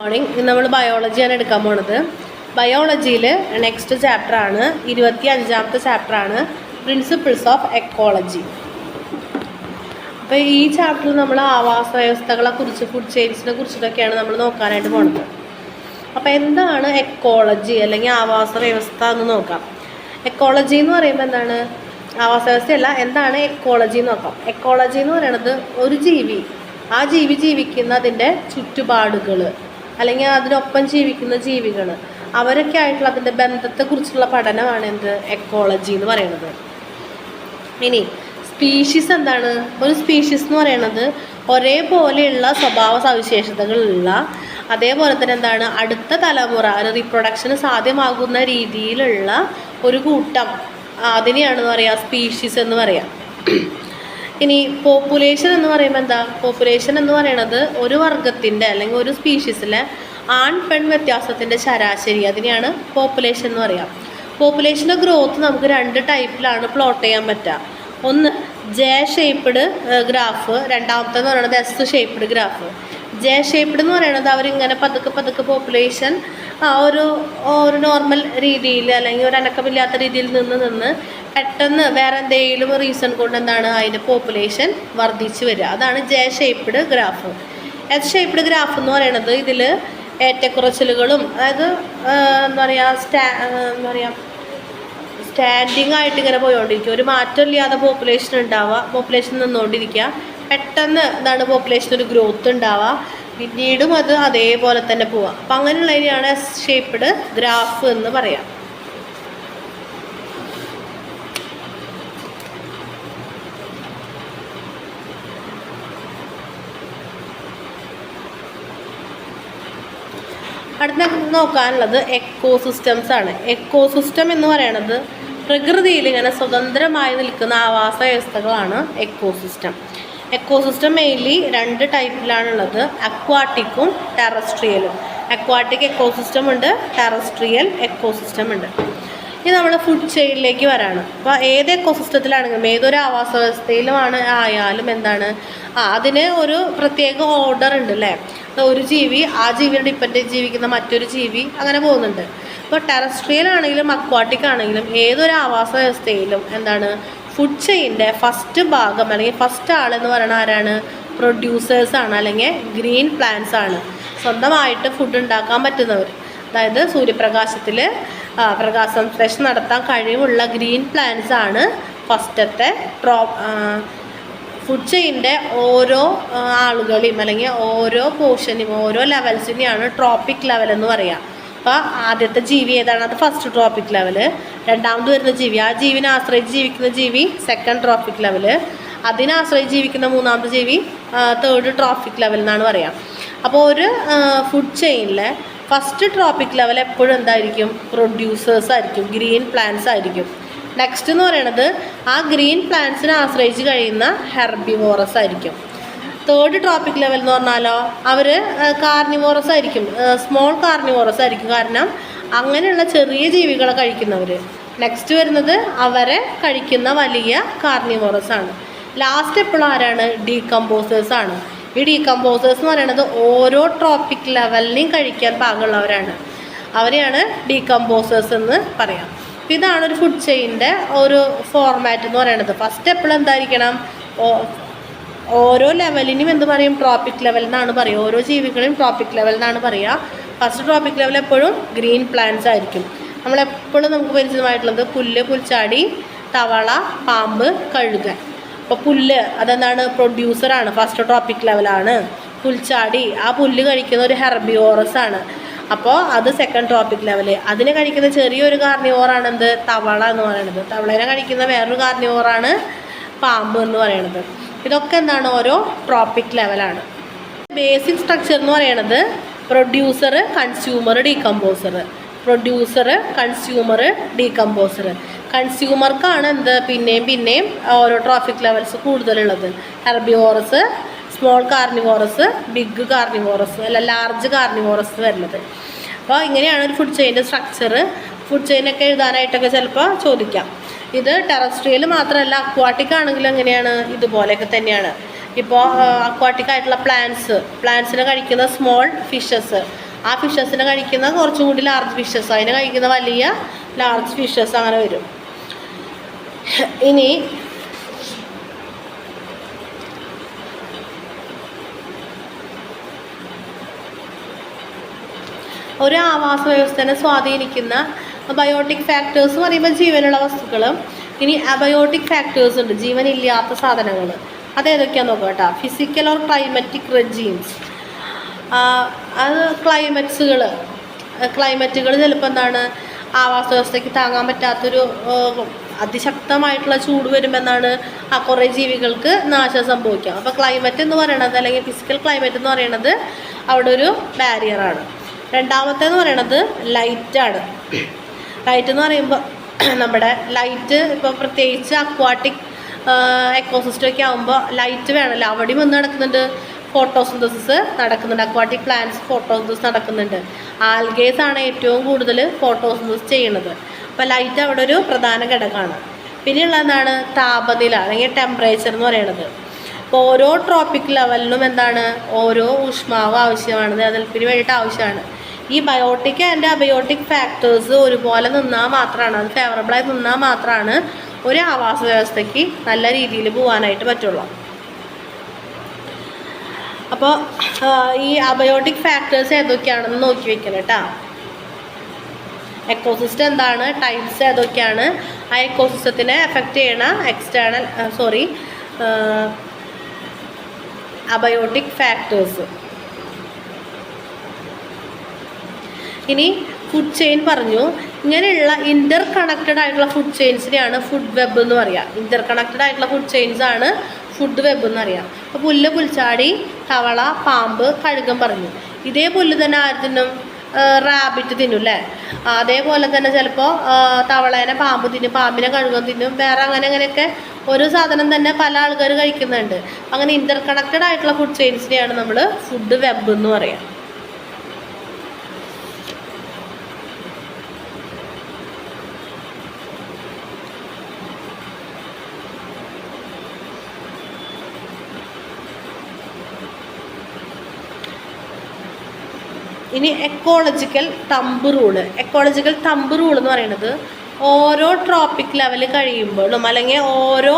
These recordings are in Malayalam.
മോർണിംഗ് ഇന്ന് നമ്മൾ ബയോളജിയാണ് എടുക്കാൻ പോണത്. ബയോളജിയിൽ നെക്സ്റ്റ് ചാപ്റ്ററാണ് 25ാമത്തെ ചാപ്റ്ററാണ് പ്രിൻസിപ്പിൾസ് ഓഫ് എക്കോളജി. അപ്പോൾ ഈ ചാപ്റ്ററിൽ നമ്മൾ ആവാസ വ്യവസ്ഥകളെ കുറിച്ച് ഫുഡ് ചെയിൻസിനെ കുറിച്ചിട്ടൊക്കെയാണ് നമ്മൾ നോക്കാനായിട്ട് പോണത്. അപ്പോൾ എന്താണ് എക്കോളജി അല്ലെങ്കിൽ ആവാസ വ്യവസ്ഥ എന്ന് നോക്കാം. എക്കോളജി എന്ന് പറയുമ്പോൾ എന്താണ്? ആവാസ വ്യവസ്ഥയല്ല, എന്താണ് എക്കോളജി എന്ന് നോക്കാം. എക്കോളജി എന്ന് പറയുന്നത് ഒരു ജീവി, ആ ജീവി ജീവിക്കുന്നതിൻ്റെ ചുറ്റുപാടുകൾ അല്ലെങ്കിൽ അതിനൊപ്പം ജീവിക്കുന്ന ജീവികൾ അവരൊക്കെ ആയിട്ടുള്ള അതിൻ്റെ ബന്ധത്തെക്കുറിച്ചുള്ള പഠനമാണ് എന്ത് എക്കോളജി എന്ന് പറയുന്നത്. ഇനി സ്പീഷീസ് എന്താണ്? ഒരു സ്പീഷീസ് എന്ന് പറയുന്നത് ഒരേപോലെയുള്ള സ്വഭാവ സവിശേഷതകളുള്ള, അതേപോലെ തന്നെ എന്താണ്, അടുത്ത തലമുറ റീപ്രൊഡക്ഷന് സാധ്യമാകുന്ന രീതിയിലുള്ള ഒരു കൂട്ടം, അതിനെയാണ് പറയുക സ്പീഷീസ് എന്ന് പറയാം. ഇനി പോപ്പുലേഷൻ എന്ന് പറയുമ്പോൾ എന്താ? പോപ്പുലേഷൻ എന്ന് പറയുന്നത് ഒരു വർഗത്തിൻ്റെ അല്ലെങ്കിൽ ഒരു സ്പീഷീസിലെ ആൺ പെൺ വ്യത്യാസത്തിൻ്റെ ശരാശരി, അതിനെയാണ് പോപ്പുലേഷൻ എന്ന് പറയാം. പോപ്പുലേഷൻ്റെ ഗ്രോത്ത് നമുക്ക് 2 ടൈപ്പിലാണ് പ്ലോട്ട് ചെയ്യാൻ പറ്റുക. ഒന്ന് ജെ ഷേപ്പ്ഡ് ഗ്രാഫ്, രണ്ടാമത്തെന്ന് പറയുന്നത് S shaped graph. J shaped എന്ന് പറയുന്നത് അവരിങ്ങനെ പതുക്കെ പോപ്പുലേഷൻ ഒരു നോർമൽ രീതിയിൽ അല്ലെങ്കിൽ ഒരു അനക്കമില്ലാത്ത രീതിയിൽ നിന്ന് പെട്ടെന്ന് വേറെ എന്തെങ്കിലും റീസൺ കൊണ്ട് എന്താണ് അതിൻ്റെ പോപ്പുലേഷൻ വർദ്ധിച്ചു വരിക. അതാണ് J shaped graph. S shaped graph എന്ന് പറയുന്നത് ഇതിൽ ഏറ്റക്കുറച്ചിലുകളും, അതായത് എന്താ പറയുക സ്റ്റാൻഡിങ് ആയിട്ട് ഇങ്ങനെ പോയിക്കൊണ്ടിരിക്കുക, ഒരു മാറ്റമില്ലാതെ പോപ്പുലേഷൻ ഉണ്ടാവുക, പോപ്പുലേഷൻ നിന്നുകൊണ്ടിരിക്കുക, പെട്ടെന്ന് എന്താണ് പോപ്പുലേഷൻ ഒരു ഗ്രോത്ത് ഉണ്ടാവുക, പിന്നീടും അത് അതേപോലെ തന്നെ പോവുക. അപ്പം അങ്ങനെയുള്ളതിനെയാണ് എസ് ഷേപ്പ്ഡ് ഗ്രാഫ് എന്ന് പറയാം. അടുത്ത നോക്കാനുള്ളത് എക്കോസിസ്റ്റംസ് ആണ്. എക്കോസിസ്റ്റം എന്ന് പറയുന്നത് പ്രകൃതിയിൽ ഇങ്ങനെ സ്വതന്ത്രമായി നിൽക്കുന്ന ആവാസ വ്യവസ്ഥകളാണ് എക്കോസിസ്റ്റം. എക്കോസിസ്റ്റം മെയിൻലി 2 ടൈപ്പിലാണുള്ളത്, അക്വാട്ടിക്കും ടെറസ്ട്രിയലും. അക്വാട്ടിക് എക്കോസിസ്റ്റം ഉണ്ട്, ടെറസ്ട്രിയൽ എക്കോസിസ്റ്റം ഉണ്ട്. ഇനി നമ്മൾ ഫുഡ് ചെയിനിലേക്ക് വരാണ്. അപ്പോൾ ഏത് എക്കോസിസ്റ്റത്തിലാണെങ്കിലും ഏതൊരു ആവാസ വ്യവസ്ഥയിലുമാണ് ആയാലും എന്താണ് അതിന് ഒരു പ്രത്യേക ഓർഡർ ഉണ്ട് അല്ലേ. ഒരു ജീവി ആ ജീവിയെ ഡിപ്പെൻഡ് ജീവിക്കുന്ന മറ്റൊരു ജീവി അങ്ങനെ പോകുന്നുണ്ട്. ഇപ്പോൾ ടെറസ്ട്രിയൽ ആണെങ്കിലും അക്വാട്ടിക് ആണെങ്കിലും ഏതൊരു ആവാസ വ്യവസ്ഥയിലും എന്താണ് ഫുഡ് ചെയിൻ്റെ ഫസ്റ്റ് ഭാഗം അല്ലെങ്കിൽ ഫസ്റ്റ് ആളെന്ന് പറയുന്നത് ആരാണ്? പ്രൊഡ്യൂസേഴ്സാണ്, അല്ലെങ്കിൽ ഗ്രീൻ പ്ലാന്റ്സ് ആണ്. സ്വന്തമായിട്ട് ഫുഡ് ഉണ്ടാക്കാൻ പറ്റുന്നവർ, അതായത് സൂര്യപ്രകാശത്തിൽ പ്രകാശസംശ്ലേഷണം നടത്താൻ കഴിവുള്ള ഗ്രീൻ പ്ലാന്റ്സ് ആണ് ഫസ്റ്റത്തെ ഫുഡ് ചെയിൻ്റെ ഓരോ ആളുകളെയും അല്ലെങ്കിൽ ഓരോ പോർഷനെയും ഓരോ ലെവൽസിനെയാണ് ട്രോപ്പിക് ലെവൽ എന്ന് പറയുക. അപ്പോൾ ആദ്യത്തെ ജീവി ഏതാണ്? അത് ഫസ്റ്റ് ട്രോപ്പിക് ലെവൽ. രണ്ടാമത് വരുന്ന ജീവി, ആ ജീവിനെ ആശ്രയിച്ച് ജീവിക്കുന്ന ജീവി സെക്കൻഡ് ട്രോപ്പിക് ലെവൽ. അതിനെ ആശ്രയിച്ച് ജീവിക്കുന്ന മൂന്നാമത്തെ ജീവി തേർഡ് ട്രോപ്പിക് ലെവൽ എന്നാണ് പറയുക. അപ്പോൾ ഒരു ഫുഡ് ചെയിനിലെ ഫസ്റ്റ് ട്രോപ്പിക് ലെവൽ എപ്പോഴും എന്തായിരിക്കും? പ്രൊഡ്യൂസേഴ്സ് ആയിരിക്കും, ഗ്രീൻ പ്ലാന്റ്സ് ആയിരിക്കും. നെക്സ്റ്റ് എന്ന് പറയുന്നത് ആ ഗ്രീൻ പ്ലാന്റ്സിനെ ആശ്രയിച്ച് കഴിയുന്ന ഹെർബിവോറസ് ആയിരിക്കും. തേർഡ് ട്രോപ്പിക് ലെവൽ എന്ന് പറഞ്ഞാലോ അവർ കാർണിവോറസ് ആയിരിക്കും, സ്മോൾ കാർണിവോറസ് ആയിരിക്കും, കാരണം അങ്ങനെയുള്ള ചെറിയ ജീവികളെ കഴിക്കുന്നവർ. നെക്സ്റ്റ് വരുന്നത് അവരെ കഴിക്കുന്ന വലിയ കാർണിവോറസ് ആണ്. ലാസ്റ്റ് എപ്പോഴും ആരാണ്? ഡീകമ്പോസേഴ്സ് ആണ്. ഈ ഡീകമ്പോസേഴ്സ് എന്ന് പറയുന്നത് ഓരോ ട്രോപ്പിക് ലെവലിനെയും കഴിക്കാൻ പാകമുള്ളവരാണ്, അവരെയാണ് ഡീകമ്പോസേഴ്സ് എന്ന് പറയാം. ഇതാണ് ഒരു ഫുഡ് ചെയിൻ്റെ ഒരു ഫോർമാറ്റ് എന്ന് പറയുന്നത്. ഫസ്റ്റ് എപ്പോഴും എന്തായിരിക്കണം? ഓരോ ലെവലിനും എന്ത് പറയും? ട്രോപ്പിക് ലെവൽ എന്നാണ് പറയുക. ഓരോ ജീവികളെയും ട്രോപ്പിക് ലെവൽ എന്നാണ് പറയുക. ഫസ്റ്റ് ട്രോപ്പിക് ലെവൽ എപ്പോഴും ഗ്രീൻ പ്ലാന്റ്സ് ആയിരിക്കും. നമ്മളെപ്പോഴും നമുക്ക് പരിചിതമായിട്ടുള്ളത് പുല്ല്, പുൽച്ചാടി, തവള, പാമ്പ്, കഴുകൻ. അപ്പോൾ പുല്ല് അതെന്താണ്? പ്രൊഡ്യൂസറാണ്, ഫസ്റ്റ് ട്രോപ്പിക് ലെവലാണ്. പുൽച്ചാടി ആ പുല്ല് കഴിക്കുന്ന ഒരു ഹെർബിവോറസ് ആണ്, അപ്പോൾ അത് സെക്കൻഡ് ട്രോപ്പിക് ലെവൽ. അതിനെ കഴിക്കുന്ന ചെറിയൊരു കാർണിവോറാണ് എന്ത്? തവള എന്ന് പറയുന്നത്. തവളേനെ കഴിക്കുന്ന വേറൊരു കാർണിവോറാണ് പാമ്പ് എന്ന് പറയുന്നത്. ഇതൊക്കെ എന്താണ്? ഓരോ ട്രോപ്പിക് ലെവലാണ്. ബേസിക് സ്ട്രക്ചർ എന്ന് പറയുന്നത് producer, consumer, decomposer. Producer, consumer, decomposer. കൺസ്യൂമർക്കാണ് എന്ത് പിന്നെയും ഓരോ ട്രോപ്പിക് ലെവൽസ് കൂടുതലുള്ളത്. Herbivores, small carnivores, big carnivores അല്ല ലാർജ് കാർണിവോറസ് വരുന്നത്. അപ്പോൾ ഇങ്ങനെയാണ് ഒരു ഫുഡ് ചെയിൻ്റെ സ്ട്രക്ചർ. ഫുഡ് ചെയിനൊക്കെ എഴുതാനായിട്ടൊക്കെ ചിലപ്പോൾ ചോദിക്കാം. ഇത് ടെറസ്ട്രിയൽ മാത്രമല്ല, അക്വാട്ടിക് ആണെങ്കിലും എങ്ങനെയാണ്? ഇതുപോലെയൊക്കെ തന്നെയാണ്. ഇപ്പോൾ അക്വാട്ടിക് ആയിട്ടുള്ള പ്ലാന്റ്സിനെ കഴിക്കുന്ന സ്മോൾ ഫിഷസ്, ആ ഫിഷസിനെ കഴിക്കുന്ന കുറച്ചും കൂടി ലാർജ് ഫിഷസ്, അതിനെ കഴിക്കുന്ന വലിയ ലാർജ് ഫിഷസ് അങ്ങനെ വരും. ഇനി ഒരു ആവാസ വ്യവസ്ഥനെ സ്വാധീനിക്കുന്ന ബയോട്ടിക് ഫാക്ടേഴ്സ് പറയുമ്പോൾ ജീവനുള്ള വസ്തുക്കളും, ഇനി അബയോട്ടിക് ഫാക്ടേഴ്സ് ഉണ്ട്, ജീവനില്ലാത്ത സാധനങ്ങൾ. അതേതൊക്കെയാണെന്ന് നോക്കാം കേട്ടോ. ഫിസിക്കൽ ഓർ ക്ലൈമറ്റിക് റെജീംസ്, അത് ക്ലൈമറ്റുകൾ ചിലപ്പോൾ എന്താണ് ആവാസ വ്യവസ്ഥയ്ക്ക് താങ്ങാൻ പറ്റാത്തൊരു അതിശക്തമായിട്ടുള്ള ചൂട് വരുമെന്നാണ് കുറേ ജീവികൾക്ക് നാശം സംഭവിക്കാം. അപ്പോൾ ക്ലൈമറ്റ് എന്ന് പറയണത്, അല്ലെങ്കിൽ ഫിസിക്കൽ ക്ലൈമറ്റ് എന്ന് പറയണത് അവിടെ ഒരു ബാരിയറാണ്. രണ്ടാമത്തേന്ന് പറയണത് ലൈറ്റാണ്. ലൈറ്റ് എന്ന് പറയുമ്പോൾ നമ്മുടെ ലൈറ്റ് ഇപ്പോൾ പ്രത്യേകിച്ച് അക്വാട്ടിക് എക്കോസിസ്റ്റമൊക്കെ ആകുമ്പോൾ ലൈറ്റ് വേണമല്ലോ. അവിടെയും വന്ന് നടക്കുന്നുണ്ട് ഫോട്ടോസിന്തസിസ് നടക്കുന്നുണ്ട്. അക്വാട്ടിക് പ്ലാന്റ്സ് ഫോട്ടോസിന്തസിസ് നടക്കുന്നുണ്ട്. ആൽഗേസ് ആണ് ഏറ്റവും കൂടുതൽ ഫോട്ടോസിന്തസിസ് ചെയ്യുന്നത്. അപ്പോൾ ലൈറ്റ് അവിടെ ഒരു പ്രധാന ഘടകമാണ്. പിന്നെയുള്ളതാണ് താപനില അല്ലെങ്കിൽ ടെമ്പറേച്ചർ എന്ന് പറയുന്നത്. അപ്പോൾ ഓരോ ട്രോപ്പിക് ലെവലിനും എന്താണ് ഓരോ ഊഷ്മാവ് ആവശ്യമാണ്, നിലനിൽപ്പിന് വേണ്ടിയിട്ട് ആവശ്യമാണ്. ഈ ബയോട്ടിക് ആൻഡ് അബയോട്ടിക് ഫാക്ടേഴ്സ് ഒരുപോലെ നിന്നാൽ മാത്രമാണ്, അത് ഫേവറബിളായി നിന്നാൽ മാത്രമാണ് ഒരു ആവാസ വ്യവസ്ഥയ്ക്ക് നല്ല രീതിയിൽ പോകാനായിട്ട് പറ്റുള്ളൂ. അപ്പോൾ ഈ അബയോട്ടിക് ഫാക്ടേഴ്സ് ഏതൊക്കെയാണെന്ന് നോക്കി വെക്കണം കേട്ടോ. എക്കോസിസ്റ്റം എന്താണ്, ടൈപ്സ് ഏതൊക്കെയാണ്, ആ എക്കോസിസ്റ്റത്തിനെ എഫക്റ്റ് ചെയ്യണ അബയോട്ടിക് ഫാക്ടേഴ്സ്. ഇനി ഫുഡ് ചെയിൻ പറഞ്ഞു. ഇങ്ങനെയുള്ള ഇൻ്റർ കണക്റ്റഡ് ആയിട്ടുള്ള ഫുഡ് ചെയിൻസിനെയാണ് ഫുഡ് വെബ് എന്ന് പറയുക. ഇൻ്റർ കണക്റ്റഡ് ആയിട്ടുള്ള ഫുഡ് ചെയിൻസ് ആണ് ഫുഡ് വെബ് എന്ന് പറയാം. അപ്പോൾ പുല്ല്, പുൽച്ചാടി, തവള, പാമ്പ്, കഴുകൻ പറഞ്ഞു. ഇതേ പുല്ല് തന്നെ ആര് തിന്നും? റാബിറ്റ് തിന്നും അല്ലേ? അതേപോലെ തന്നെ ചിലപ്പോൾ തവളേനെ പാമ്പ് തിന്നും, പാമ്പിനെ കഴുകൻ തിന്നും, വേറെ അങ്ങനെയൊക്കെ ഒരു സാധനം തന്നെ പല ആൾക്കാർ കഴിക്കുന്നുണ്ട്. അങ്ങനെ ഇൻ്റർ കണക്റ്റഡ് ആയിട്ടുള്ള ഫുഡ് ചെയിൻസിനെയാണ് നമ്മൾ ഫുഡ് വെബ് എന്ന് പറയാം. ഇനി ecological thumb rule. Ecological thumb rule എന്ന് പറയുന്നത് ഓരോ ട്രോപ്പിക് ലെവൽ കഴിയുമ്പോഴും അല്ലെങ്കിൽ ഓരോ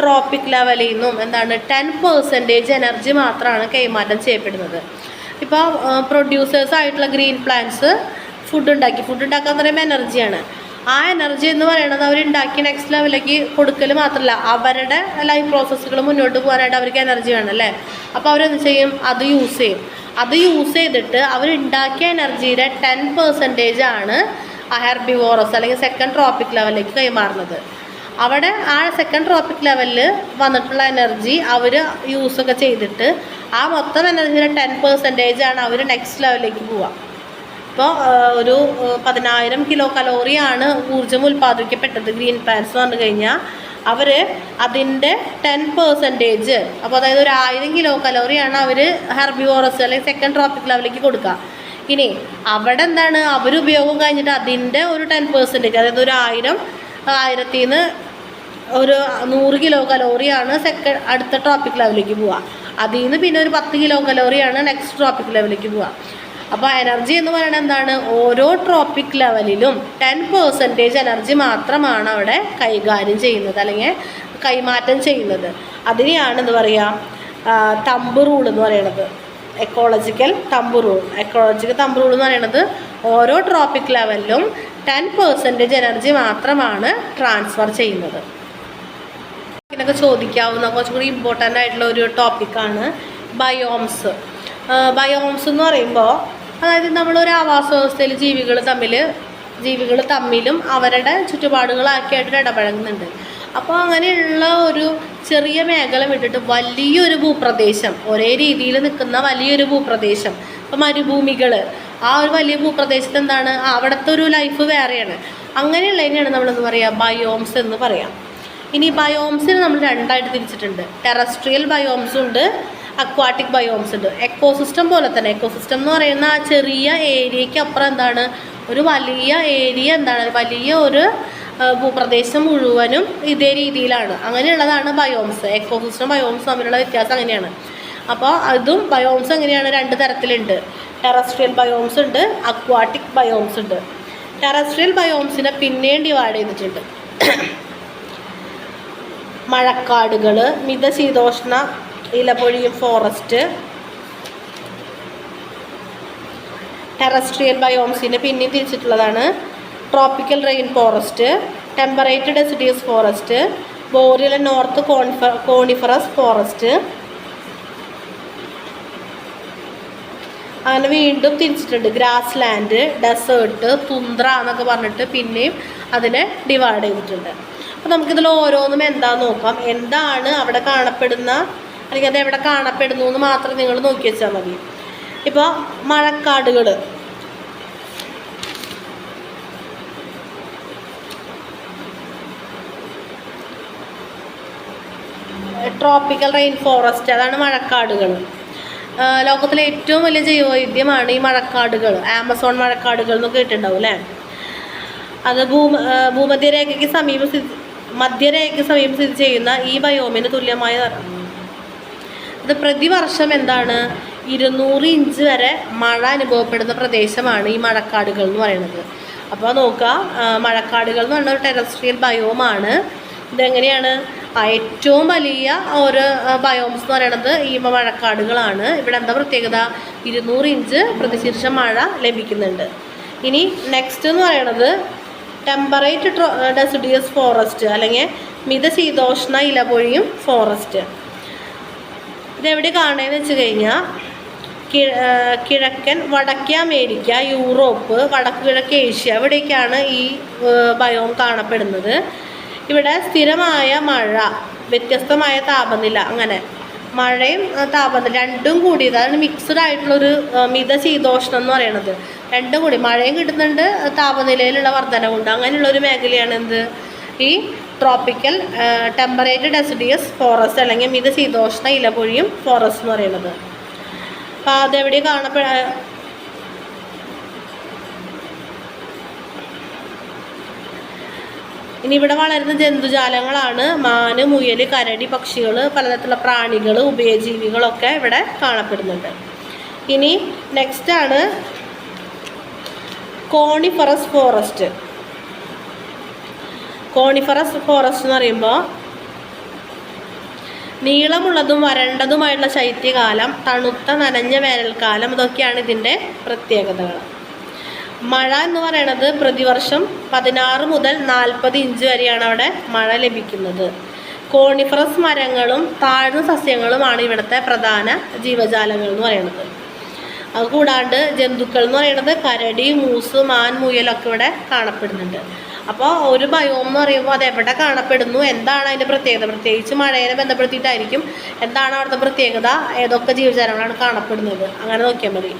ട്രോപ്പിക് ലെവലിൽ നിന്നും എന്താണ് 10% എനർജി മാത്രമാണ് കൈമാറ്റം ചെയ്യപ്പെടുന്നത്. ഇപ്പോൾ പ്രൊഡ്യൂസേഴ്സ് ആയിട്ടുള്ള ഗ്രീൻ പ്ലാന്റ്സ് ഫുഡ് ഉണ്ടാക്കാൻ പറയുമ്പോൾ എനർജിയാണ്. ആ എനർജി എന്ന് പറയുന്നത് അവരുണ്ടാക്കി നെക്സ്റ്റ് ലെവലിലേക്ക് കൊടുക്കൽ മാത്രമല്ല, അവരുടെ ലൈഫ് പ്രോസസ്സുകൾ മുന്നോട്ട് പോകാനായിട്ട് അവർക്ക് എനർജി വേണം അല്ലേ? അപ്പോൾ അവരെന്ത് ചെയ്യും? അത് യൂസ് ചെയ്യും. അത് യൂസ് ചെയ്തിട്ട് അവരുണ്ടാക്കിയ എനർജിയുടെ 10% ആണ് ഹെർബിവോറസ് അല്ലെങ്കിൽ സെക്കൻഡ് ട്രോപ്പിക് ലെവലിലേക്ക് കൈമാറുന്നത്. അവിടെ ആ സെക്കൻഡ് ട്രോപ്പിക് ലെവലിൽ വന്നിട്ടുള്ള എനർജി അവർ യൂസൊക്കെ ചെയ്തിട്ട് ആ മൊത്തം എനർജിയുടെ 10% ആണ് അവർ നെക്സ്റ്റ് ലെവലിലേക്ക് പോവുക. ഇപ്പോൾ ഒരു 10,000 കിലോ കലോറിയാണ് ഊർജ്ജം ഉൽപ്പാദിപ്പിക്കപ്പെട്ടത് ഗ്രീൻ പ്ലാന്റ്സ് പറഞ്ഞു കഴിഞ്ഞാൽ അവർ അതിൻ്റെ 10%, അപ്പോൾ അതായത് ഒരു 1000 കിലോ കലോറിയാണ് അവർ ഹെർബിവോറസ് അല്ലെങ്കിൽ സെക്കൻഡ് ട്രോപ്പിക് ലെവലിലേക്ക് കൊടുക്കുക. ഇനി അവിടെ എന്താണ് അവർ ഉപയോഗം കഴിഞ്ഞിട്ട് അതിൻ്റെ ഒരു 10%, അതായത് ഒരു 1000 നിന്ന് ഒരു 100 കിലോ കലോറിയാണ് അടുത്ത ട്രോപ്പിക് ലെവലിലേക്ക് പോവുക. അതിൽ നിന്ന് പിന്നെ ഒരു 10 കിലോ കലോറിയാണ് നെക്സ്റ്റ് ട്രോപ്പിക് ലെവലിലേക്ക് പോവുക. അപ്പോൾ എനർജി എന്ന് പറയുന്നത് എന്താണ്? ഓരോ ട്രോപ്പിക് ലെവലിലും 10% എനർജി മാത്രമാണ് അവിടെ കൈകാര്യം ചെയ്യുന്നത് അല്ലെങ്കിൽ കൈമാറ്റം ചെയ്യുന്നത്. അതിനെയാണ് എന്ത് പറയുക? തമ്പ് റൂൾ എന്ന് പറയുന്നത്. എക്കോളജിക്കൽ തമ്പ് റൂൾ എന്ന് പറയുന്നത് ഓരോ ട്രോപ്പിക് ലെവലിലും 10% എനർജി മാത്രമാണ് ട്രാൻസ്ഫർ ചെയ്യുന്നത്. ഇതിനൊക്കെ ചോദിക്കാവുന്ന കുറച്ചും കൂടി ഇമ്പോർട്ടൻ്റ് ആയിട്ടുള്ള ഒരു ടോപ്പിക്കാണ് ബയോംസ്. ബയോംസ് എന്ന് പറയുമ്പോൾ അതായത് നമ്മളൊരു ആവാസ വ്യവസ്ഥയിൽ ജീവികൾ തമ്മിലും അവരുടെ ചുറ്റുപാടുകളാക്കിയായിട്ട് ഇടപഴകുന്നുണ്ട്. അപ്പോൾ അങ്ങനെയുള്ള ഒരു ചെറിയ മേഖല വിട്ടിട്ട് വലിയൊരു ഭൂപ്രദേശം, ഒരേ രീതിയിൽ നിൽക്കുന്ന വലിയൊരു ഭൂപ്രദേശം, ഇപ്പോൾ മരുഭൂമികൾ, ആ ഒരു വലിയ ഭൂപ്രദേശത്ത് എന്താണ് അവിടുത്തെ ഒരു ലൈഫ് വേറെയാണ്. അങ്ങനെയുള്ളതിനെയാണ് നമ്മളെന്ന് പറയുക ബയോംസ് എന്ന് പറയാം. ഇനി ബയോംസിന് നമ്മൾ രണ്ടായിട്ട് തിരിച്ചിട്ടുണ്ട്. ടെറസ്ട്രിയൽ ബയോംസും ഉണ്ട്, അക്വാട്ടിക് ബയോംസ് ഉണ്ട്. എക്കോസിസ്റ്റം പോലെ തന്നെ, എക്കോസിസ്റ്റം എന്ന് പറയുന്ന ആ ചെറിയ ഏരിയയ്ക്ക് അപ്പുറം എന്താണ് ഒരു വലിയ ഏരിയ, എന്താണ് വലിയ ഒരു ഭൂപ്രദേശം മുഴുവനും ഇതേ രീതിയിലാണ്. അങ്ങനെയുള്ളതാണ് ബയോംസ്. എക്കോസിസ്റ്റം ബയോംസ് തമ്മിലുള്ള വ്യത്യാസം അങ്ങനെയാണ്. അപ്പോൾ അതും ബയോംസ് എങ്ങനെയാണ്? 2 തരത്തിലുണ്ട്. ടെറസ്ട്രിയൽ ബയോംസ് ഉണ്ട്, അക്വാട്ടിക് ബയോംസ് ഉണ്ട്. ടെറസ്ട്രിയൽ ബയോംസിനെ പിന്നെയും ഡിവൈഡ് ചെയ്തിട്ടുണ്ട്. മഴക്കാടുകൾ, മിതശീതോഷ്ണ ഇലപൊഴിയും ഫോറസ്റ്റ്. ടെറസ്ട്രിയൽ ബയോംസിനെ പിന്നെയും തിരിച്ചിട്ടുള്ളതാണ്. Tropical rain forest, temperate deciduous forest, boreal north coniferous forest. അങ്ങനെ വീണ്ടും തിരിച്ചിട്ടുണ്ട്. ഗ്രാസ് ലാൻഡ്, ഡെസേർട്ട്, തുന്ദ്ര എന്നൊക്കെ പറഞ്ഞിട്ട് പിന്നെയും അതിനെ ഡിവൈഡ് ചെയ്തിട്ടുണ്ട്. അപ്പോൾ നമുക്കിതിൽ ഓരോന്നും എന്താണെന്ന് നോക്കാം. എന്താണ് അവിടെ കാണപ്പെടുന്ന, അല്ലെങ്കിൽ അത് എവിടെ കാണപ്പെടുന്നു എന്ന് മാത്രം നിങ്ങൾ നോക്കി വെച്ചാൽ മതി. ഇപ്പോൾ മഴക്കാടുകൾ, ട്രോപ്പിക്കൽ റെയിൻ ഫോറസ്റ്റ്, അതാണ് മഴക്കാടുകൾ. ലോകത്തിലെ ഏറ്റവും വലിയ ജൈവവൈവിധ്യമാണ് ഈ മഴക്കാടുകൾ. ആമസോൺ മഴക്കാടുകൾ എന്നൊക്കെ കേട്ടിട്ടുണ്ടാവും അല്ലേ? അത് മധ്യരേഖയ്ക്ക് സമീപം സ്ഥിതി ചെയ്യുന്ന ഈ ബയോമിന് തുല്യമായ ഇത് പ്രതിവർഷം എന്താണ് 200 ഇഞ്ച് വരെ മഴ അനുഭവപ്പെടുന്ന പ്രദേശമാണ് ഈ മഴക്കാടുകൾ എന്ന് പറയുന്നത്. അപ്പോൾ നോക്കുക, മഴക്കാടുകൾ എന്ന് പറയുന്ന ഒരു ടെറസ്ട്രിയൽ ബയോമാണ്. ഇതെങ്ങനെയാണ്? ഏറ്റവും വലിയ ഒരു ബയോംസ് എന്ന് പറയുന്നത് ഈ മഴക്കാടുകളാണ്. ഇവിടെ എന്താ പ്രത്യേകത? 200 ഇഞ്ച് പ്രതിശീർഷ മഴ ലഭിക്കുന്നുണ്ട്. ഇനി നെക്സ്റ്റ് എന്ന് പറയുന്നത് ടെമ്പറേറ്റ് ഡെസിഡിയസ് ഫോറസ്റ്റ്, അല്ലെങ്കിൽ മിതശീതോഷ്ണ ഇലപൊഴിയും ഫോറസ്റ്റ്. ഇതെവിടെ കാണുന്നതെന്ന് വെച്ച് കഴിഞ്ഞാൽ കിഴക്കൻ വടക്കേ അമേരിക്ക, യൂറോപ്പ്, വടക്ക് കിഴക്ക് ഏഷ്യ, ഇവിടേക്കാണ് ഈ ബയോം കാണപ്പെടുന്നത്. ഇവിടെ സ്ഥിരമായ മഴ, വ്യത്യസ്തമായ താപനില, അങ്ങനെ മഴയും താപനില രണ്ടും കൂടി, അതാണ് മിക്സ്ഡ് ആയിട്ടുള്ളൊരു മിതശീതോഷ്ണം എന്ന് പറയുന്നത്. രണ്ടും കൂടി, മഴയും കിട്ടുന്നുണ്ട്, താപനിലയിലുള്ള വർധനവുണ്ട്. അങ്ങനെയുള്ളൊരു മേഖലയാണ് എന്ത്? ഈ ട്രോപ്പിക്കൽ ടെമ്പറേറ്റ് ഡെസിഡിയസ് ഫോറസ്റ്റ്, അല്ലെങ്കിൽ മിതശീതോഷ്ണ ഇലപൊഴിയും ഫോറസ്റ്റ് എന്ന് പറയുന്നത്. അപ്പോൾ അതെവിടെ ഇനി ഇവിടെ വളരുന്ന ജന്തുജാലങ്ങളാണ് മാന്, മുയൽ, കരടി, പക്ഷികൾ, പലതരത്തിലുള്ള പ്രാണികൾ, ഉഭയജീവികളൊക്കെ ഇവിടെ കാണപ്പെടുന്നുണ്ട്. ഇനി നെക്സ്റ്റാണ് കോണിഫറസ് ഫോറസ്റ്റ്. കോണിഫറസ് ഫോറസ്റ്റ് എന്ന് പറയുമ്പോൾ നീളമുള്ളതും വരണ്ടതുമായിട്ടുള്ള ശൈത്യകാലം, തണുത്ത നനഞ്ഞ വേനൽക്കാലം, ഇതൊക്കെയാണ് ഇതിൻ്റെ പ്രത്യേകതകൾ. മഴ എന്ന് പറയുന്നത് പ്രതിവർഷം 16 മുതൽ 40 ഇഞ്ച് വരെയാണ് അവിടെ മഴ ലഭിക്കുന്നത്. കോണിഫറസ് മരങ്ങളും താഴ്ന്ന സസ്യങ്ങളുമാണ് ഇവിടുത്തെ പ്രധാന ജീവജാലങ്ങൾ എന്ന് പറയുന്നത്. അതുകൂടാണ്ട് ജന്തുക്കൾ എന്ന് പറയുന്നത് കരടി, മൂസ്, മാൻ, മുയലൊക്കെ ഇവിടെ കാണപ്പെടുന്നുണ്ട്. അപ്പോൾ ഒരു ബയോം എന്ന് പറയുമ്പോൾ അത് എവിടെ കാണപ്പെടുന്നു, എന്താണ് അതിൻ്റെ പ്രത്യേകത, പ്രത്യേകിച്ച് മഴയെ ബന്ധപ്പെടുത്തിയിട്ടായിരിക്കും എന്താണ് അവിടുത്തെ പ്രത്യേകത, ഏതൊക്കെ ജീവജാലങ്ങളാണ് കാണപ്പെടുന്നത്, അങ്ങനെ നോക്കിയാൽ മതി.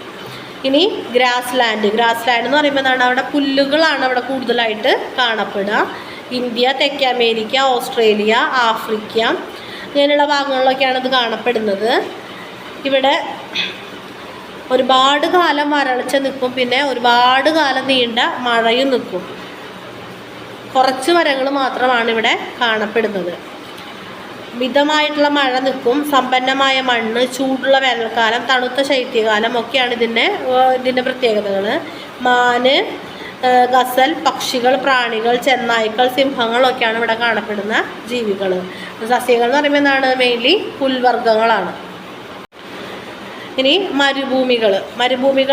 ഇനി ഗ്രാസ് ലാൻഡ് എന്ന് പറയുമ്പോൾ എന്താണ്? അവിടെ പുല്ലുകളാണ് അവിടെ കൂടുതലായിട്ട് കാണപ്പെടുക. ഇന്ത്യ, തെക്കേ അമേരിക്ക, ഓസ്ട്രേലിയ, ആഫ്രിക്ക, ഇങ്ങനെയുള്ള ഭാഗങ്ങളിലൊക്കെയാണ് ഇത് കാണപ്പെടുന്നത്. ഇവിടെ ഒരുപാട് കാലം വരൾച്ച നിൽക്കും, പിന്നെ ഒരുപാട് കാലം നീണ്ട മഴയും നിൽക്കും. കുറച്ച് മരങ്ങൾ മാത്രമാണ് ഇവിടെ കാണപ്പെടുന്നത്. മിതമായിട്ടുള്ള മഴ നിൽക്കും, സമ്പന്നമായ മണ്ണ്, ചൂടുള്ള വേനൽക്കാലം, തണുത്ത ശൈത്യകാലം ഒക്കെയാണ് ഇതിൻ്റെ പ്രത്യേകതകൾ. മാന്, ഗസൽ, പക്ഷികൾ, പ്രാണികൾ, ചെന്നായ്ക്കൾ, സിംഹങ്ങളൊക്കെയാണ് ഇവിടെ കാണപ്പെടുന്ന ജീവികൾ. സസ്യങ്ങൾ എന്ന് പറയുമ്പോൾ എന്താണ്? മെയിൻലി പുൽവർഗ്ഗങ്ങളാണ്. ഇനി മരുഭൂമികൾ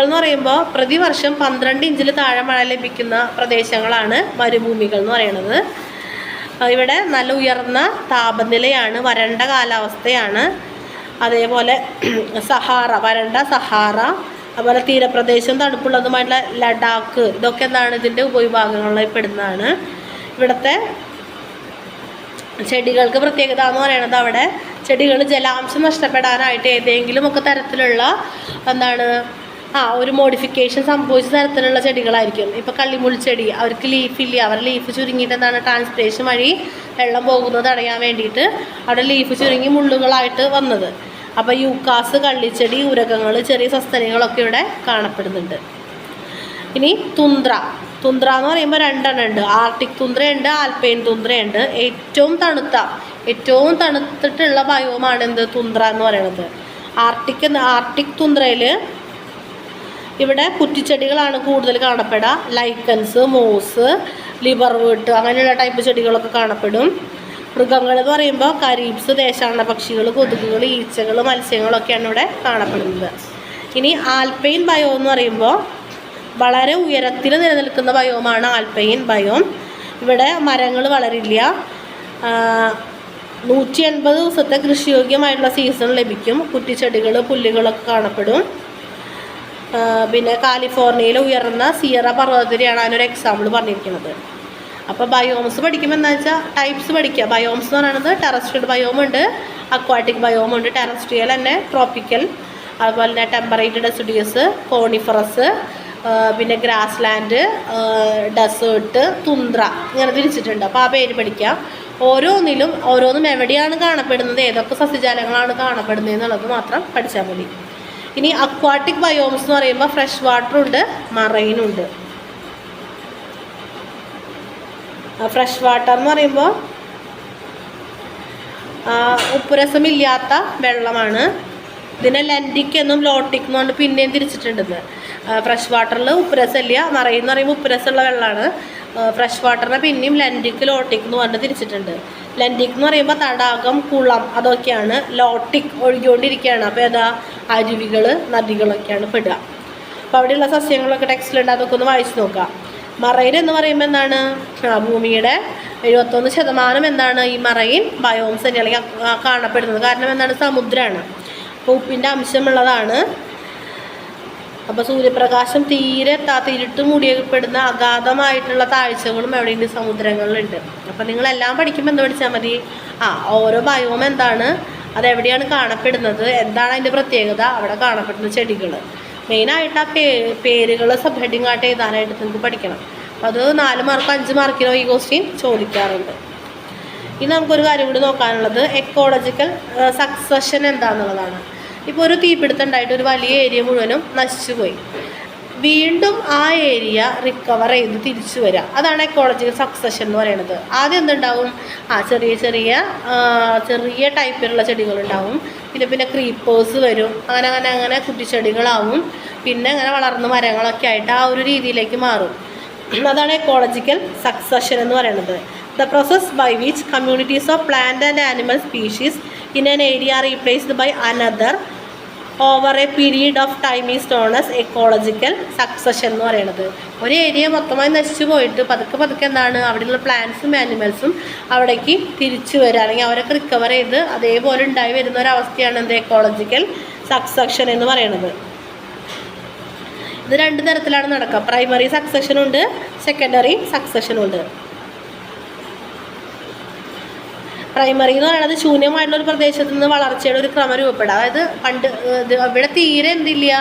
എന്ന് പറയുമ്പോൾ പ്രതിവർഷം 12 ഇഞ്ചിൽ താഴെ മഴ ലഭിക്കുന്ന പ്രദേശങ്ങളാണ് മരുഭൂമികൾ എന്ന് പറയുന്നത്. ഇവിടെ നല്ല ഉയർന്ന താപനിലയാണ്, വരണ്ട കാലാവസ്ഥയാണ്. അതേപോലെ വരണ്ട സഹാറ, അതുപോലെ തീരപ്രദേശം തണുപ്പുള്ളതുമായിട്ടുള്ള ലഡാക്ക്, ഇതൊക്കെ എന്താണ്? ഇതിൻ്റെ ഉപവിഭാഗങ്ങളിൽ പെടുന്നതാണ്. ഇവിടുത്തെ ചെടികൾക്ക് പ്രത്യേകത എന്ന് പറയുന്നത് അവിടെ ചെടികൾ ജലാംശം നഷ്ടപ്പെടാനായിട്ട് ഏതെങ്കിലുമൊക്കെ തരത്തിലുള്ള എന്താണ് ഒരു മോഡിഫിക്കേഷൻ സംഭവിച്ച തരത്തിലുള്ള ചെടികളായിരിക്കും. ഇപ്പോൾ കള്ളിമുൾച്ചെടി, അവർക്ക് ലീഫില്ല, അവരുടെ ലീഫ് ചുരുങ്ങിയിട്ട് എന്താണ് ട്രാൻസ്പിറേഷൻ വഴി വെള്ളം പോകുന്നത് തടയാൻ വേണ്ടിയിട്ട് അവിടെ ലീഫ് ചുരുങ്ങി മുള്ളുകളായിട്ട് വന്നത്. അപ്പോൾ യൂക്കാസ്, കള്ളിച്ചെടി, ഉരകങ്ങൾ, ചെറിയ സസ്തനികളൊക്കെ ഇവിടെ കാണപ്പെടുന്നുണ്ട്. ഇനി തുന്ദ്ര എന്ന് പറയുമ്പോൾ 2 എണ്ണം ഉണ്ട്. ആർട്ടിക് തുന്ദ്രയുണ്ട്, ആൽപൈൻ തുന്ദ്രയുണ്ട്. ഏറ്റവും തണുത്തിട്ടുള്ള ബയോമാണ് എന്ത്? തുന്ദ്ര എന്ന് പറയുന്നത്. ആർട്ടിക് തുന്ദ്രയിൽ ഇവിടെ കുറ്റിച്ചെടികളാണ് കൂടുതൽ കാണപ്പെടുക. ലൈക്കൻസ്, മോസ്, ലിവർ വീട്ട് അങ്ങനെയുള്ള ടൈപ്പ് ചെടികളൊക്കെ കാണപ്പെടും. മൃഗങ്ങൾ എന്ന് പറയുമ്പോൾ കരീബ്സ്, ദേശാടന പക്ഷികൾ, കൊതുകുകൾ, ഈച്ചകൾ, മത്സ്യങ്ങളൊക്കെയാണ് ഇവിടെ കാണപ്പെടുന്നത്. ഇനി ആൽപൈൻ ബയോ എന്ന് പറയുമ്പോൾ വളരെ ഉയരത്തിൽ നിലനിൽക്കുന്ന ബയോമാണ് ആൽപൈൻ ബയോം. ഇവിടെ മരങ്ങൾ വളരില്ല. 180 ദിവസത്തെ കൃഷിയോഗ്യമായിട്ടുള്ള സീസൺ ലഭിക്കും. കുറ്റിച്ചെടികൾ, പുല്ലുകളൊക്കെ കാണപ്പെടും. പിന്നെ കാലിഫോർണിയയിലെ ഉയർന്ന സിയറ പർവ്വതത്തിനെയാണ് അതിനൊരു എക്സാമ്പിൾ പറഞ്ഞിരിക്കുന്നത്. അപ്പോൾ ബയോംസ് പഠിക്കുമ്പോൾ എന്താ വെച്ചാൽ ടൈപ്സ് പഠിക്കുക. ബയോംസ് എന്ന് പറയുന്നത് ടെറസ്ട്രിയൽ ബയോമുണ്ട്, അക്വാട്ടിക് ബയോമുണ്ട്. ടെറസ്ട്രിയൽ തന്നെ ട്രോപ്പിക്കൽ, അതുപോലെ തന്നെ ടെമ്പറേറ്റ് ഡെസിഡിയസ്, കോണിഫറസ്, പിന്നെ ഗ്രാസ് ലാൻഡ്, ഡെസേർട്ട്, തുന്ദ്ര ഇങ്ങനെ തിരിച്ചിട്ടുണ്ട്. അപ്പോൾ ആ പേര് പഠിക്കുക. ഓരോന്നും എവിടെയാണ് കാണപ്പെടുന്നത്, ഏതൊക്കെ സസ്യജാലങ്ങളാണ് കാണപ്പെടുന്നത് എന്നുള്ളത് മാത്രം പഠിച്ചാൽ മതി. ഇനി അക്വാട്ടിക് ബയോംസ് എന്ന് പറയുമ്പോൾ ഫ്രഷ് വാട്ടറുണ്ട്, മറൈനുണ്ട്. ഫ്രഷ് വാട്ടർ എന്ന് പറയുമ്പോൾ ഉപ്പുരസമില്ലാത്ത വെള്ളമാണ്. ഇതിനെ ലെൻഡിക് എന്നും ലോട്ടിക് എന്ന് പറഞ്ഞ് പിന്നെയും തിരിച്ചിട്ടുണ്ടെന്ന്. ഫ്രഷ് വാട്ടറിൽ ഉപ്പുരസമില്ല, മറൈൻ എന്ന് പറയുമ്പോൾ ഉപ്പുരസമുള്ള വെള്ളമാണ്. ഫ്രഷ് വാട്ടറിനെ പിന്നെയും ലെൻഡിക്, ലോട്ടിക് എന്ന് പറഞ്ഞ് തിരിച്ചിട്ടുണ്ട്. ലെൻഡിക് എന്ന് പറയുമ്പോൾ തടാകം, കുളം അതൊക്കെയാണ്. ലോട്ടിക് ഒഴുകിക്കൊണ്ടിരിക്കുകയാണ്. അപ്പോൾ ഏതാ അരുവികൾ, നദികളൊക്കെയാണ് പെടുക. അപ്പോൾ അവിടെയുള്ള സസ്യങ്ങളൊക്കെ ടെക്സ്റ്റിലുണ്ട്, അതൊക്കെ ഒന്ന് വായിച്ച് നോക്കാം. മറൈൻ എന്ന് പറയുമ്പോൾ എന്താണ്, ഭൂമിയുടെ 71% എന്താണ് ഈ മറൈൻ ബയോംസ് തന്നെ അല്ലെങ്കിൽ കാണപ്പെടുന്നത്. കാരണം എന്താണ്, സമുദ്രമാണ്. അപ്പോൾ ഉപ്പിൻ്റെ അംശമുള്ളതാണ്. അപ്പോൾ സൂര്യപ്രകാശം തീരെ ഇരുട്ട് മൂടിയപ്പെടുന്ന അഗാധമായിട്ടുള്ള താഴ്ചകളും എവിടെയുണ്ട്, സമുദ്രങ്ങളിലുണ്ട്. അപ്പോൾ നിങ്ങളെല്ലാം പഠിക്കുമ്പോൾ എന്ത് പഠിച്ചാൽ മതി, ഓരോ ബയോം എന്താണ്, അതെവിടെയാണ് കാണപ്പെടുന്നത്, എന്താണ് അതിൻ്റെ പ്രത്യേകത, അവിടെ കാണപ്പെടുന്ന ചെടികൾ. മെയിനായിട്ട് ആ പേരുകൾ സബ് ഹെഡിങ് ആയിട്ട് എഴുതാനായിട്ട് നിങ്ങൾക്ക് പഠിക്കണം. അപ്പോൾ അത് 4 മാർക്ക് 5 മാർക്കിനോ ഈ ക്വസ്റ്റ്യൻ ചോദിക്കാറുണ്ട്. ഇനി നമുക്കൊരു കാര്യം കൂടി നോക്കാനുള്ളത് എക്കോളജിക്കൽ സക്സഷൻ എന്താണെന്നുള്ളതാണ്. ഇപ്പോൾ ഒരു തീപിടുത്തം ഉണ്ടായിട്ട് ഒരു വലിയ ഏരിയ മുഴുവനും നശിച്ചു പോയി. വീണ്ടും ആ ഏരിയ റിക്കവർ ചെയ്ത് തിരിച്ചു വരിക, അതാണ് എക്കോളജിക്കൽ സക്സഷൻ എന്ന് പറയുന്നത്. ആദ്യം എന്തുണ്ടാവും, ചെറിയ ടൈപ്പിലുള്ള ചെടികളുണ്ടാവും. പിന്നെ ക്രീപ്പേഴ്സ് വരും. അങ്ങനെ കുറ്റിച്ചെടികളാവും. പിന്നെ അങ്ങനെ വളർന്ന് മരങ്ങളൊക്കെ ആയിട്ട് ആ ഒരു രീതിയിലേക്ക് മാറും. അതാണ് എക്കോളജിക്കൽ സക്സഷൻ എന്ന് പറയുന്നത്. The process by which communities of plant and animal species in an area replaced by another over a period of time is known as ecological succession എന്ന് പറയുന്നത്. ഒരു ഏരിയ മൊത്തമായി നശിച്ചു പോയിട്ട് പതുക്കെ എന്താണ്, അവിടെയുള്ള പ്ലാന്റ്സും ആനിമൽസും അവിടേക്ക് തിരിച്ചു വരിക, അല്ലെങ്കിൽ അവരൊക്കെ റിക്കവർ ചെയ്ത് അതേപോലെ ഉണ്ടായി വരുന്ന ഒരവസ്ഥയാണ് എന്ത്, എക്കോളജിക്കൽ സക്സഷൻ എന്ന് പറയുന്നത്. ഇത് 2 തരത്തിലാണ് നടക്കുക. പ്രൈമറി സക്സഷനുണ്ട്, സെക്കൻഡറി സക്സഷനുണ്ട്. പ്രൈമറി എന്ന് പറയുന്നത് ശൂന്യമായിട്ടുള്ളൊരു പ്രദേശത്ത് നിന്ന് വളർച്ചയുടെ ഒരു ക്രമം രൂപപ്പെടുക. അതായത് പണ്ട് ഇവിടെ തീരെ എന്തില്ല,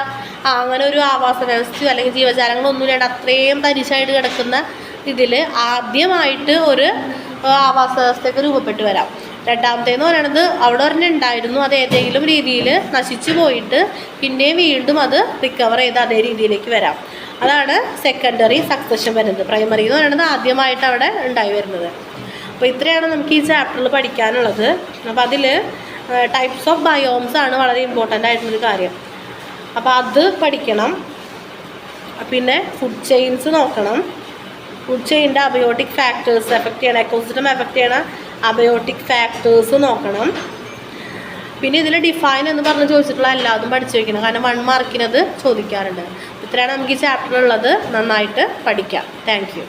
അങ്ങനെ ഒരു ആവാസ വ്യവസ്ഥയോ അല്ലെങ്കിൽ ജീവജാലങ്ങളൊന്നും ഇല്ലാണ്ട് അത്രയും തരിശായിട്ട് കിടക്കുന്ന ഇതിൽ ആദ്യമായിട്ട് ഒരു ആവാസ വ്യവസ്ഥയൊക്കെ രൂപപ്പെട്ട് വരാം. രണ്ടാമത്തേന്ന് പറയുന്നത് അവിടെ ഒരെണ്ണം ഉണ്ടായിരുന്നു, അത് ഏതെങ്കിലും രീതിയിൽ നശിച്ചു പോയിട്ട് പിന്നെയും വീണ്ടും അത് റിക്കവർ ചെയ്ത് അതേ രീതിയിലേക്ക് വരാം. അതാണ് സെക്കൻഡറി സക്സഷൻ വരുന്നത്. പ്രൈമറി എന്ന് പറയുന്നത് ആദ്യമായിട്ട് അവിടെ ഉണ്ടായി വരുന്നത്. അപ്പോൾ ഇത്രയാണ് നമുക്ക് ഈ ചാപ്റ്ററിൽ പഠിക്കാനുള്ളത്. അപ്പോൾ അതിൽ ടൈപ്സ് ഓഫ് ബയോംസ് ആണ് വളരെ ഇമ്പോർട്ടൻ്റ് ആയിട്ടുള്ളൊരു കാര്യം. അപ്പോൾ അത് പഠിക്കണം. പിന്നെ ഫുഡ് ചെയിൻസ് നോക്കണം. ഫുഡ് ചെയിൻ്റെ അബയോട്ടിക് ഫാക്ടേഴ്സ് എഫക്റ്റ് ചെയ്യണം, എക്കോസിസ്റ്റം എഫക്റ്റ് ചെയ്യണ അബയോട്ടിക് ഫാക്ടേഴ്സ് നോക്കണം. പിന്നെ ഇതിൽ ഡിഫൈൻ എന്ന് പറഞ്ഞ് ചോദിച്ചിട്ടുള്ള എല്ലാതും പഠിച്ചു വയ്ക്കണം. കാരണം 1 മാർക്കിനത് ചോദിക്കാറുണ്ട്. ഇത്രയാണ് നമുക്ക് ഈ ചാപ്റ്ററിലുള്ളത്. നന്നായിട്ട് പഠിക്കാം. Thank you.